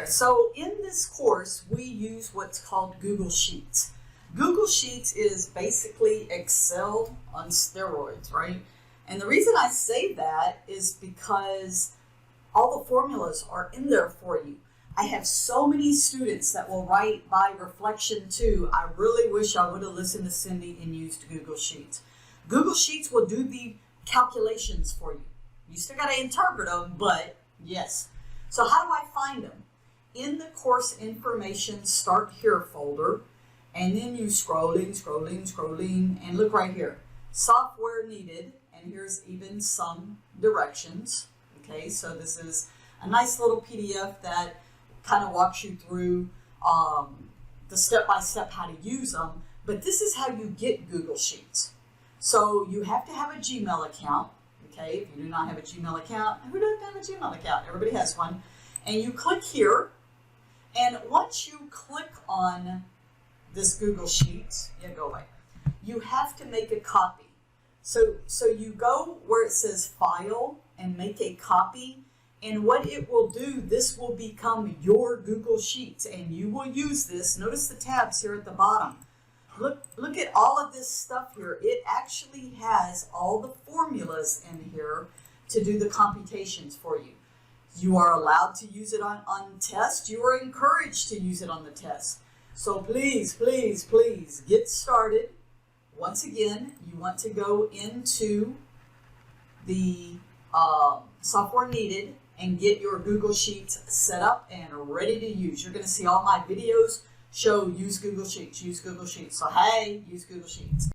So in this course, we use what's called Google Sheets. Google Sheets is basically Excel on steroids, right? And the reason I say that is because all the formulas are in there for you. I have so many students that will write by reflection too. I really wish I would have listened to Cindy and used Google Sheets. Google Sheets will do the calculations for you. You still got to interpret them, but yes. So how do I find them? In the course information start here folder, and then you scrolling, and look right here. Software needed, and here's even some directions. Okay, so this is a nice little PDF that kind of walks you through the step-by-step how to use them, but this is how you get Google Sheets. So you have to have a Gmail account, okay? If you do not have a Gmail account, who doesn't have a Gmail account? Everybody has one. And you click here, and once you click on this Google Sheets, go away, you have to make a copy. So you go where it says File and make a copy, and what it will do, this will become your Google Sheets, and you will use this. Notice the tabs here at the bottom. Look at all of this stuff here. It actually has all the formulas in here to do the computations for you. You are allowed to use it on tests. You are encouraged to use it on the test. So please, please, please get started. Once again, you want to go into the software needed and get your Google Sheets set up and ready to use. You're going to see all my videos show use Google Sheets, use Google Sheets. So hey, use Google Sheets.